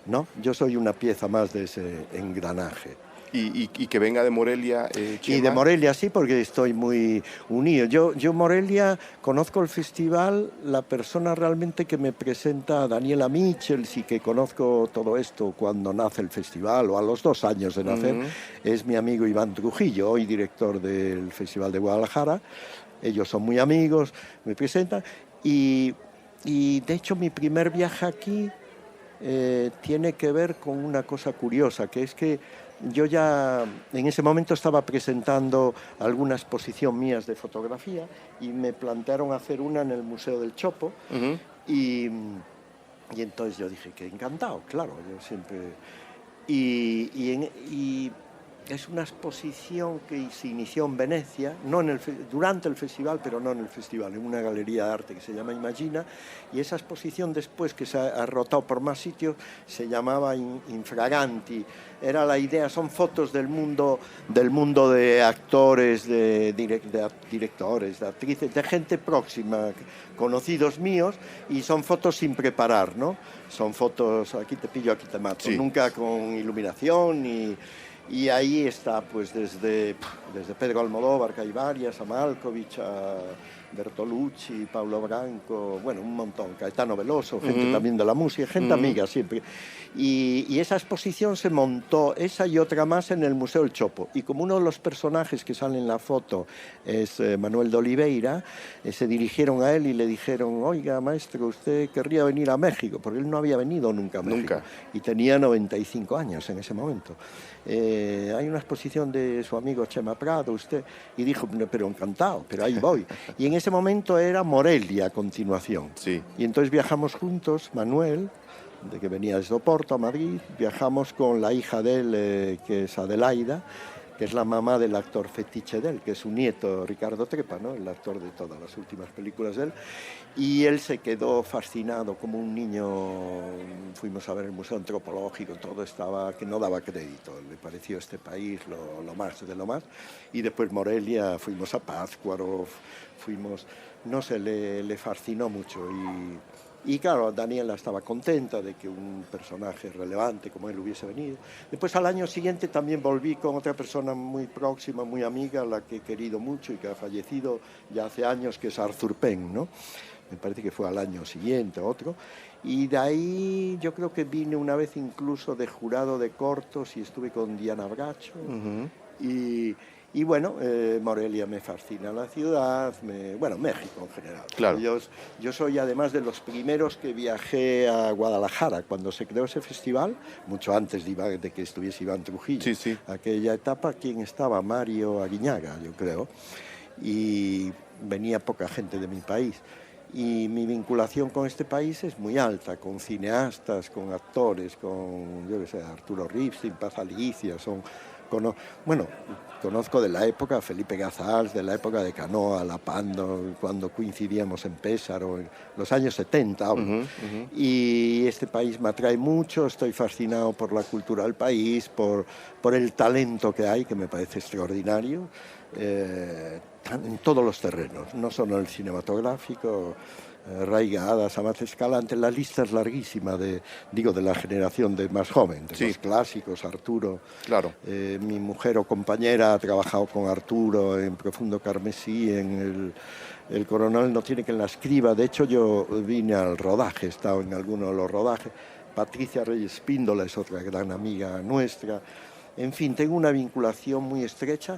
S3: ¿no? Yo soy una pieza más de ese engranaje.
S2: Y que venga de Morelia,
S3: Y de Morelia sí, porque estoy muy unido. Yo Morelia conozco el festival, la persona realmente que me presenta, Daniela Michels, y que conozco todo esto cuando nace el festival, o a los 2 años de nacer, es mi amigo Iván Trujillo, hoy director del Festival de Guadalajara. Ellos son muy amigos, me presentan, y de hecho mi primer viaje aquí tiene que ver con una cosa curiosa, que es que yo ya en ese momento estaba presentando alguna exposición mías de fotografía y me plantearon hacer una en el Museo del Chopo. Y entonces yo dije que encantado, claro, yo siempre... Y es una exposición que se inició en Venecia, durante el festival, pero no en el festival, en una galería de arte que se llama Imagina, y esa exposición después, que se ha rotado por más sitios, se llamaba Infraganti. Era la idea, son fotos del mundo de actores, de directores, de actrices, de gente próxima, conocidos míos, y son fotos sin preparar, ¿no? Son fotos, aquí te pillo, aquí te mato, sí. Nunca con iluminación y ahí está, pues desde Pedro Almodóvar, que hay varias, a Malkovich, a Bertolucci, Paulo Branco, bueno, un montón, Caetano Veloso, gente también de la música, gente amiga siempre. Y esa exposición se montó, esa y otra más, en el Museo del Chopo. Y como uno de los personajes que sale en la foto es Manuel de Oliveira, se dirigieron a él y le dijeron: oiga, maestro, ¿usted querría venir a México? Porque él no había venido nunca a México. Y tenía 95 años en ese momento. Hay una exposición de su amigo Chema Prado, usted, y dijo, pero encantado, pero ahí voy. Y en ese momento era Morelia a continuación.
S2: Sí.
S3: Y entonces viajamos juntos, Manuel, de que venía desde Oporto a Madrid, viajamos con la hija de él, que es Adelaida, que es la mamá del actor fetiche de él, que es su nieto Ricardo Trepa, ¿no? El actor de todas las últimas películas de él. Y él se quedó fascinado como un niño. Fuimos a ver el Museo Antropológico, todo estaba que no daba crédito. Le pareció este país lo más de lo más. Y después Morelia, fuimos a Pátzcuaro, no sé, le fascinó mucho. Y claro, Daniela estaba contenta de que un personaje relevante como él hubiese venido. Después, al año siguiente, también volví con otra persona muy próxima, muy amiga, a la que he querido mucho y que ha fallecido ya hace años, que es Arthur Penn, ¿no? Me parece que fue al año siguiente, otro. Y de ahí yo creo que vine una vez incluso de jurado de cortos y estuve con Diana Bracho. Y bueno, Morelia me fascina la ciudad, México en general.
S2: Claro.
S3: Yo soy además de los primeros que viajé a Guadalajara cuando se creó ese festival, mucho antes de que estuviese Iván Trujillo.
S2: Sí, sí.
S3: Aquella etapa, ¿quién estaba? Mario Aguiñaga, yo creo. Y venía poca gente de mi país. Y mi vinculación con este país es muy alta, con cineastas, con actores, con, yo qué sé, Arturo Ripstein, Paz Alicia, conozco de la época Felipe Gazals, de la época de Canoa, Lapando, cuando coincidíamos en Pésaro, en los años 70. Y este país me atrae mucho, estoy fascinado por la cultura del país, por el talento que hay, que me parece extraordinario, en todos los terrenos, no solo el cinematográfico. Raigadas, Amat Escalante, la lista es larguísima de la generación de más joven, de los clásicos, Arturo.
S2: Claro.
S3: Mi mujer o compañera ha trabajado con Arturo en Profundo Carmesí, en el Coronel no tiene quien la escriba. De hecho, yo vine al rodaje, he estado en alguno de los rodajes. Patricia Reyes Píndola es otra gran amiga nuestra. En fin, tengo una vinculación muy estrecha,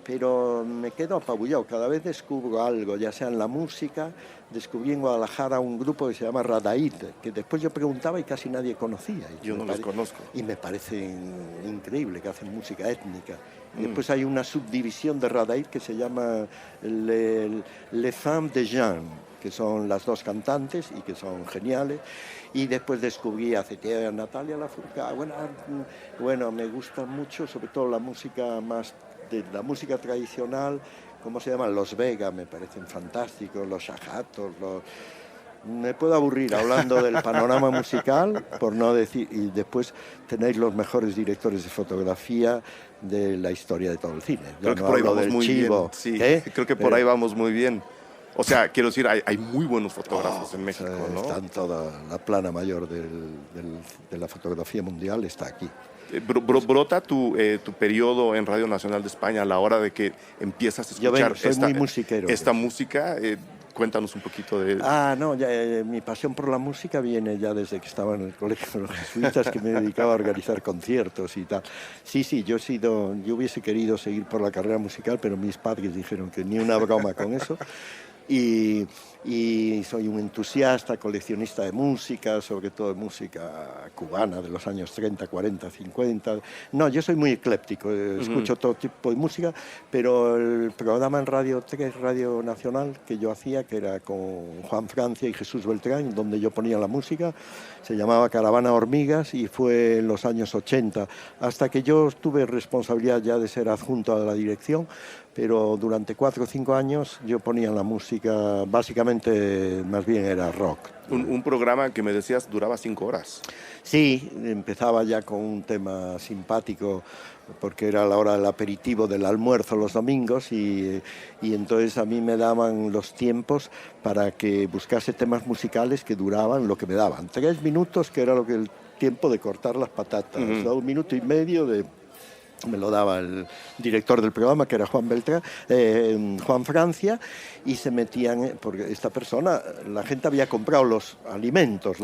S3: pero me quedo apabullado. Cada vez descubro algo, ya sea en la música. Descubrí en Guadalajara un grupo que se llama Radaid, que después yo preguntaba y casi nadie conocía.
S2: Yo no los conozco.
S3: Y me parece increíble, que hacen música étnica. Y después hay una subdivisión de Radaid que se llama Les Femmes de Jean, que son las dos cantantes y que son geniales. Y después descubrí a Natalia Lafourcade. Bueno, me gusta mucho, sobre todo la música más de la música tradicional. ¿Cómo se llaman? Los Vega, me parecen fantásticos, los Shajatos, Me puedo aburrir hablando del panorama musical, por no decir... Y después tenéis los mejores directores de fotografía de la historia de todo el cine.
S2: Creo que por ahí vamos muy bien. Sí, creo que por ahí vamos muy bien. O sea, quiero decir, hay muy buenos fotógrafos en México, ¿no?
S3: Está en toda la plana mayor de la fotografía mundial, está aquí.
S2: Brota tu periodo en Radio Nacional de España a la hora de que empiezas a escuchar
S3: muy musiquero,
S2: esta música. Cuéntanos un poquito de...
S3: Mi pasión por la música viene ya desde que estaba en el colegio de los jesuitas, que me dedicaba a organizar conciertos y tal. Sí, yo hubiese querido seguir por la carrera musical, pero mis padres dijeron que ni una broma con eso. Y soy un entusiasta, coleccionista de música, sobre todo de música cubana de los años 30, 40, 50. No, yo soy muy ecléptico, escucho todo tipo de música, pero el programa en Radio 3, Radio Nacional, que yo hacía, que era con Juan Francia y Jesús Beltrán, donde yo ponía la música, se llamaba Caravana Hormigas y fue en los años 80, hasta que yo tuve responsabilidad ya de ser adjunto a la dirección, pero durante 4 o 5 años yo ponía la música, básicamente más bien era rock.
S2: Un programa que me decías duraba 5 horas.
S3: Sí, empezaba ya con un tema simpático, porque era la hora del aperitivo, del almuerzo los domingos, y entonces a mí me daban los tiempos para que buscase temas musicales que duraban lo que me daban. 3 minutos, que era el tiempo de cortar las patatas, 1 minuto y medio me lo daba el director del programa, que era Juan Francia, y se metían, porque esta persona, la gente había comprado los alimentos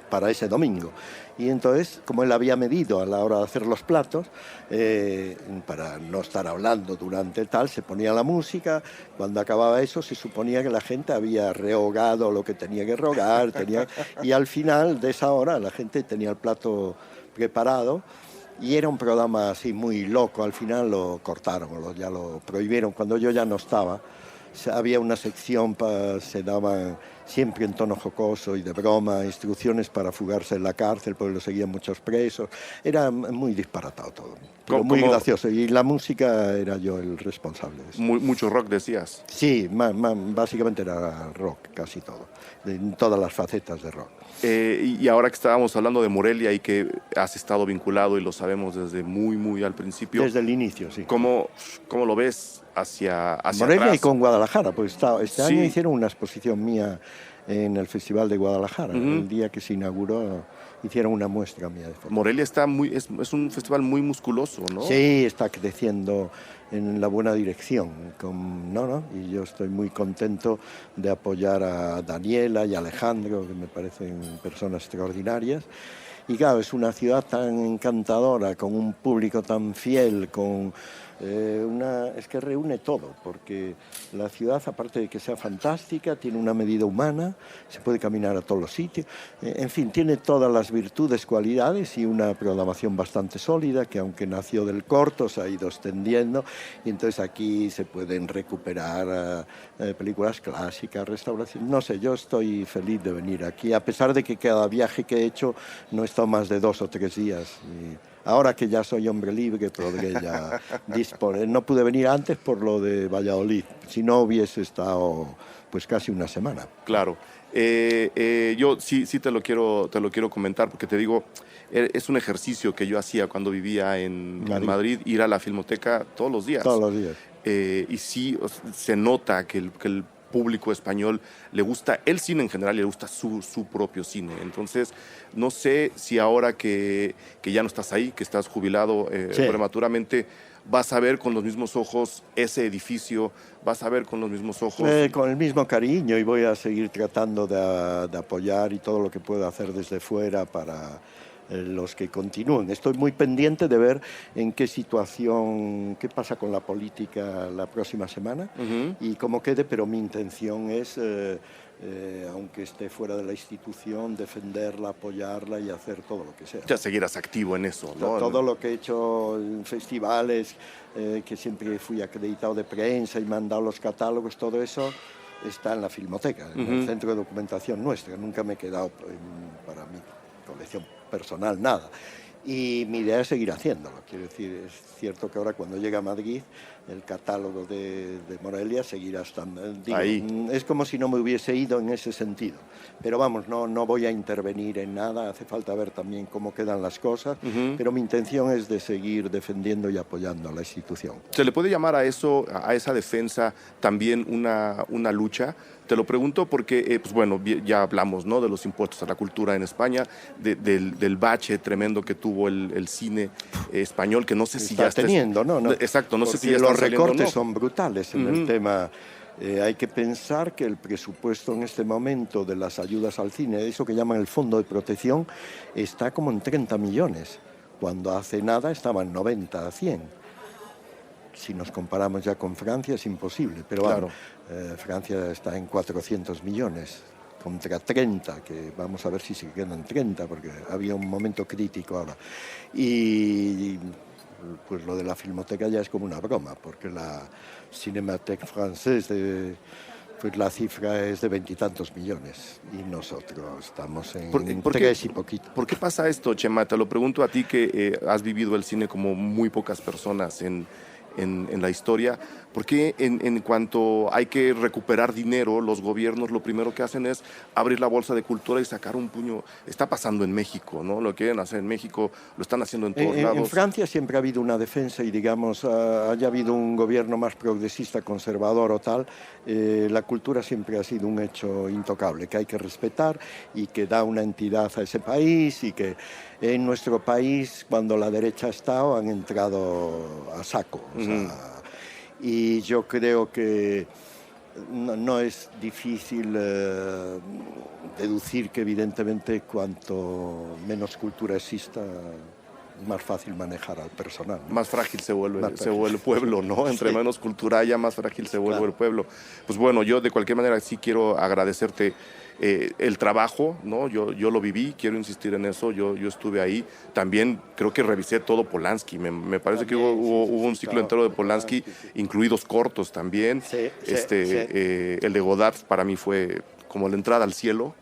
S3: para ese domingo, y entonces, como él había medido a la hora de hacer los platos, para no estar hablando durante tal, se ponía la música. Cuando acababa eso, se suponía que la gente había rehogado lo que tenía que rehogar, y al final de esa hora la gente tenía el plato preparado. Y era un programa así muy loco. Al final lo cortaron, ya lo prohibieron. Cuando yo ya no estaba, había una sección, se daban siempre en tono jocoso y de broma, instrucciones para fugarse en la cárcel, porque lo seguían muchos presos. Era muy disparatado todo, pero muy gracioso. Y la música era yo el responsable de eso.
S2: Mucho rock, decías.
S3: Sí, básicamente era rock, casi todo, en todas las facetas de rock.
S2: Y ahora que estábamos hablando de Morelia y que has estado vinculado, y lo sabemos desde muy al principio.
S3: Desde el inicio, sí.
S2: ¿Cómo lo ves hacia
S3: Morelia
S2: atrás?
S3: Y con Guadalajara, pues este año hicieron una exposición mía en el Festival de Guadalajara. El día que se inauguró hicieron una muestra mía de fotos.
S2: Morelia es un festival muy musculoso, ¿no?
S3: Sí, está creciendo en la buena dirección. Y yo estoy muy contento de apoyar a Daniela y a Alejandro, que me parecen personas extraordinarias. Y claro, es una ciudad tan encantadora, con un público tan fiel, es que reúne todo, porque la ciudad, aparte de que sea fantástica, tiene una medida humana, se puede caminar a todos los sitios, en fin, tiene todas las virtudes, cualidades, y una programación bastante sólida, que aunque nació del corto, se ha ido extendiendo, y entonces aquí se pueden recuperar películas clásicas, restauraciones. No sé, yo estoy feliz de venir aquí, a pesar de que cada viaje que he hecho no he estado más de 2 o 3 días. Ahora que ya soy hombre libre, podré ya disponer. No pude venir antes por lo de Valladolid, si no hubiese estado pues casi una semana.
S2: Claro. Yo sí te lo quiero comentar, porque te digo, es un ejercicio que yo hacía cuando vivía en Madrid, ir a la Filmoteca todos los días.
S3: Todos los días.
S2: Y sí, se nota que el público español le gusta el cine en general y le gusta su propio cine. Entonces, no sé si ahora que ya no estás ahí, que estás jubilado prematuramente, vas a ver con los mismos ojos ese edificio, vas a ver con los mismos ojos...
S3: Con el mismo cariño, y voy a seguir tratando de apoyar y todo lo que pueda hacer desde fuera para los que continúen. Estoy muy pendiente de ver en qué situación, qué pasa con la política la próxima semana y cómo quede, pero mi intención es, aunque esté fuera de la institución, defenderla, apoyarla y hacer todo lo que sea.
S2: Ya seguirás activo en eso, ¿no?
S3: Todo lo que he hecho en festivales, que siempre fui acreditado de prensa y me han dado los catálogos, todo eso está en la Filmoteca, en el centro de documentación nuestra. Nunca me he quedado para mi colección personal, nada. Y mi idea es seguir haciéndolo. Quiero decir, es cierto que ahora cuando llega a Madrid, el catálogo de Morelia seguirá estando.
S2: Ahí.
S3: Es como si no me hubiese ido en ese sentido. Pero vamos, no voy a intervenir en nada, hace falta ver también cómo quedan las cosas, pero mi intención es de seguir defendiendo y apoyando a la institución.
S2: ¿Se le puede llamar a eso, a esa defensa, también una lucha? Te lo pregunto porque, pues bueno, ya hablamos, ¿no?, de los impuestos a la cultura en España, del bache tremendo que tuvo el cine español, que no sé si ya está
S3: teniendo, ¿no?
S2: Exacto, no sé si ya
S3: los
S2: están
S3: recortes
S2: saliendo, ¿no?
S3: son brutales en el tema. Hay que pensar que el presupuesto en este momento de las ayudas al cine, eso que llaman el Fondo de Protección, está como en 30 millones, cuando hace nada estaba en 90 a 100. Si nos comparamos ya con Francia es imposible, pero
S2: claro,
S3: Francia está en 400 millones contra 30, que vamos a ver si se quedan 30, porque había un momento crítico ahora. Y pues lo de la Filmoteca ya es como una broma, porque la Cinémathèque Française, pues la cifra es de 20 y tantos millones, y nosotros estamos en 3 y poquito.
S2: ¿Por qué pasa esto, Chema? Te lo pregunto a ti, que has vivido el cine como muy pocas personas en la historia. ¿Por qué en cuanto hay que recuperar dinero, los gobiernos lo primero que hacen es abrir la bolsa de cultura y sacar un puño? Está pasando en México, ¿no? Lo quieren hacer en México, lo están haciendo en todos lados.
S3: En Francia siempre ha habido una defensa y, digamos, haya habido un gobierno más progresista, conservador o tal, la cultura siempre ha sido un hecho intocable, que hay que respetar y que da una entidad a ese país, y que en nuestro país, cuando la derecha ha estado, han entrado a saco. O sea, y yo creo que no es difícil deducir que, evidentemente, cuanto menos cultura exista, más fácil manejar al personal, ¿no?
S2: Más frágil se vuelve el pueblo, ¿no? Entre menos cultura haya, más frágil se vuelve el pueblo. Pues bueno, yo de cualquier manera sí quiero agradecerte el trabajo, ¿no? Yo lo viví, quiero insistir en eso, yo estuve ahí. También creo que revisé todo Polanski, me parece que hubo un ciclo entero de Polanski, incluidos cortos también. El de Godard para mí fue como la entrada al cielo.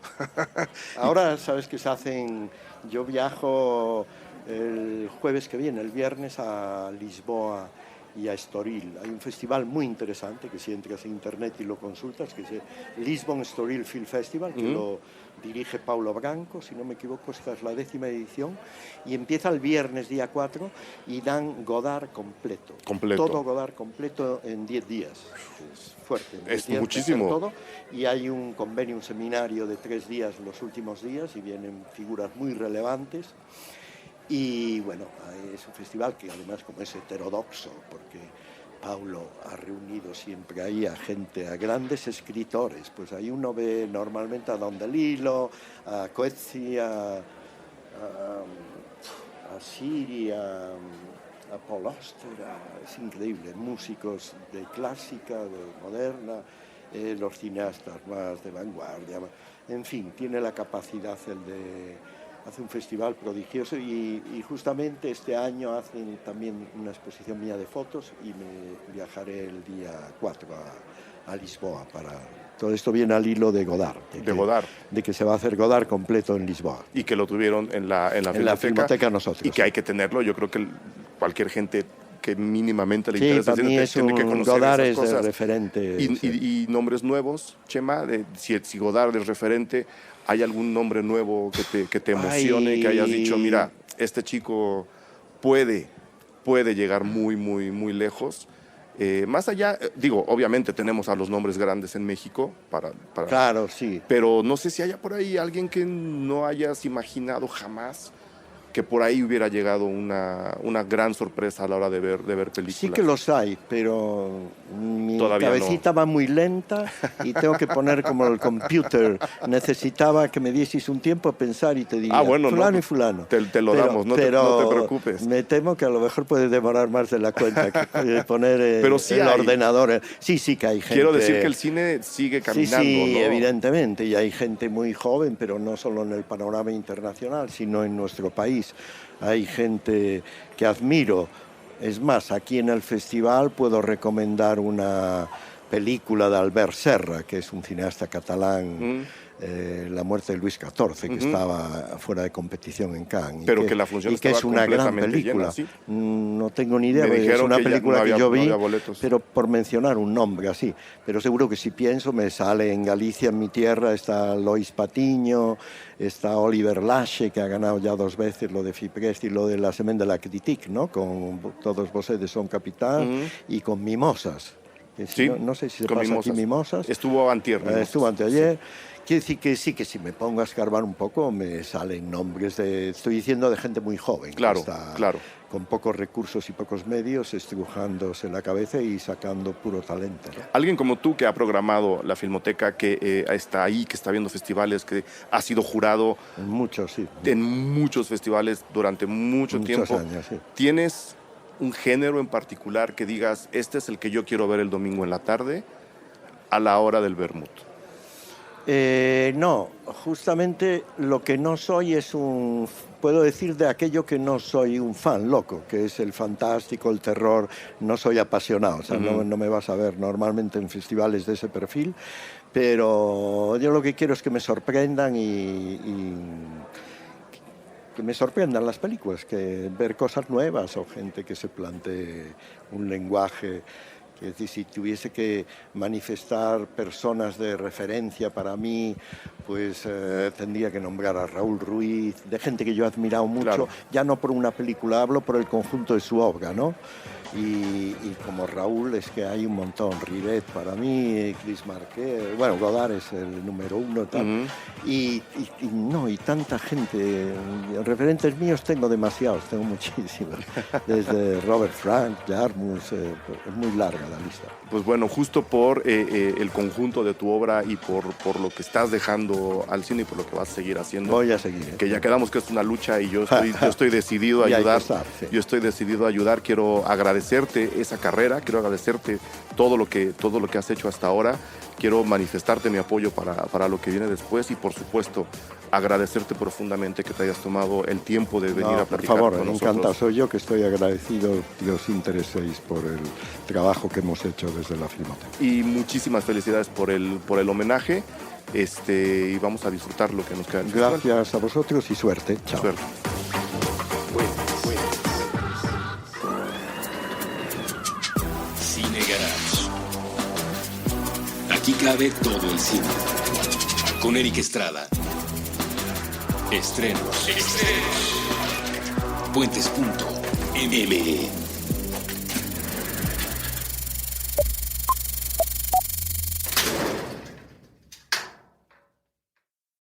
S3: Ahora, sabes que se hacen... Yo viajo el jueves que viene, el viernes, a Lisboa y a Estoril. Hay un festival muy interesante que, si entras en internet y lo consultas, que es el Lisbon Estoril Film Festival, que lo dirige Paulo Branco, si no me equivoco. Esta es la 10ª edición, y empieza el viernes día 4 y dan Godard completo. Todo Godard completo en 10 días. Es fuerte.
S2: Es muchísimo.
S3: Todo. Y hay un convenio, un seminario de 3 días los últimos días, y vienen figuras muy relevantes. Y bueno, es un festival que además, como es heterodoxo, porque Paulo ha reunido siempre ahí a gente, a grandes escritores, pues ahí uno ve normalmente a Don DeLillo, a Coetzee, a Siri, a Paul Auster, es increíble, músicos de clásica, de moderna, los cineastas más de vanguardia, en fin, tiene la capacidad hace un festival prodigioso, y justamente este año hacen también una exposición mía de fotos, y me viajaré el día 4 a Lisboa para... Todo esto viene al hilo de Godard. De que se va a hacer Godard completo en Lisboa.
S2: Y que lo tuvieron en la Filmoteca
S3: nosotros.
S2: Y que hay que tenerlo. Yo creo que cualquier gente que mínimamente le interesa
S3: tiene que conocer
S2: Godard
S3: esas cosas.
S2: Es
S3: referente.
S2: Y nombres nuevos, Chema, si Godard es referente, ¿hay algún nombre nuevo que te emocione, que hayas dicho, mira, este chico puede llegar muy, muy, muy lejos? Más allá, digo, obviamente tenemos a los nombres grandes en México para
S3: Claro, sí.
S2: Pero no sé si haya por ahí alguien que no hayas imaginado jamás que por ahí hubiera llegado una gran sorpresa a la hora de ver películas?
S3: Sí que los hay, pero mi
S2: Todavía
S3: cabecita va muy lenta y tengo que poner como el computer. Necesitaba que me dieses un tiempo a pensar y te diría
S2: bueno,
S3: fulano
S2: no,
S3: y fulano.
S2: Te lo damos, no te preocupes.
S3: Me temo que a lo mejor puede demorar más de la cuenta que poner
S2: Pero sí
S3: el
S2: hay.
S3: ordenador. Sí que hay gente.
S2: Quiero decir que el cine sigue caminando,
S3: Sí,
S2: ¿no?
S3: evidentemente, y hay gente muy joven, pero no solo en el panorama internacional, sino en nuestro país. Hay gente que admiro. Es más, aquí en el festival puedo recomendar una película de Albert Serra, que es un cineasta catalán, La muerte de Luis XIV, que estaba fuera de competición en Cannes.
S2: Pero que la función
S3: que
S2: estaba
S3: es una gran
S2: completamente
S3: película.
S2: llena, ¿sí?
S3: No tengo ni idea,
S2: Me
S3: porque es
S2: dijeron
S3: una
S2: que ya
S3: película
S2: no había-
S3: que yo
S2: no
S3: vi,
S2: había boletos.
S3: pero por mencionar un nombre así. Pero seguro que si pienso, me sale en Galicia, en mi tierra, está Lois Patiño, está Oliver Lache, que ha ganado ya 2 veces lo de Fiprest y lo de la Semaine de la Critique, ¿no? Con Todos vosedes son capitán, y con Mimosas.
S2: Sí,
S3: no sé si se
S2: con
S3: pasa aquí Mimosas.
S2: Estuvo antier.
S3: Estuvo anteayer. Quiere decir que sí, que si me pongo a escarbar un poco me salen nombres estoy diciendo de gente muy joven.
S2: Claro,
S3: que está
S2: claro.
S3: con pocos recursos y pocos medios, estrujándose la cabeza y sacando puro talento, ¿no?
S2: Alguien como tú que ha programado la Filmoteca, que está ahí, que está viendo festivales, que ha sido jurado
S3: En muchos, sí.
S2: en muchos festivales durante mucho
S3: Muchos
S2: tiempo.
S3: años, sí.
S2: ¿Tienes un género en particular que digas, este es el que yo quiero ver el domingo en la tarde a la hora del vermut?
S3: No, justamente lo que no soy es puedo decir de aquello que no soy un fan loco, que es el fantástico, el terror. No soy apasionado, o sea, no me vas a ver normalmente en festivales de ese perfil, pero yo lo que quiero es que me sorprendan y que me sorprendan las películas, que ver cosas nuevas o gente que se plantee un lenguaje. Es decir, si tuviese que manifestar personas de referencia para mí, pues tendría que nombrar a Raúl Ruiz, de gente que yo he admirado mucho,
S2: Claro.
S3: ya no por una película, hablo por el conjunto de su obra, ¿no? Y como Raúl es que hay un montón, Rivet para mí, Chris Marquet, bueno, Godard es el número 1, tal. Y tanta gente, referentes míos tengo demasiados, tengo muchísimos, desde Robert Frank, Jarmus, es muy larga la lista.
S2: Pues bueno, justo por el conjunto de tu obra y por lo que estás dejando al cine y por lo que vas a seguir haciendo.
S3: Voy a seguir.
S2: Que ya quedamos que es una lucha y yo estoy decidido a
S3: Y hay que
S2: ayudar.
S3: estar, sí.
S2: Yo estoy decidido a ayudar. Quiero agradecerte esa carrera, quiero agradecerte todo lo que has hecho hasta ahora. Quiero manifestarte mi apoyo para lo que viene después y, por supuesto, agradecerte profundamente que te hayas tomado el tiempo de venir a platicar
S3: por favor,
S2: con nosotros.
S3: encantado. Soy yo que estoy agradecido que os intereséis por el trabajo que hemos hecho desde la Filmoteca.
S2: Y muchísimas felicidades por el homenaje. Y vamos a disfrutar lo que nos queda.
S3: Gracias a vosotros y suerte. Chao.
S2: Suerte.
S1: Cine Garage. Aquí cabe todo el cine. Con Eric Estrada. Estrenos. Puentes.me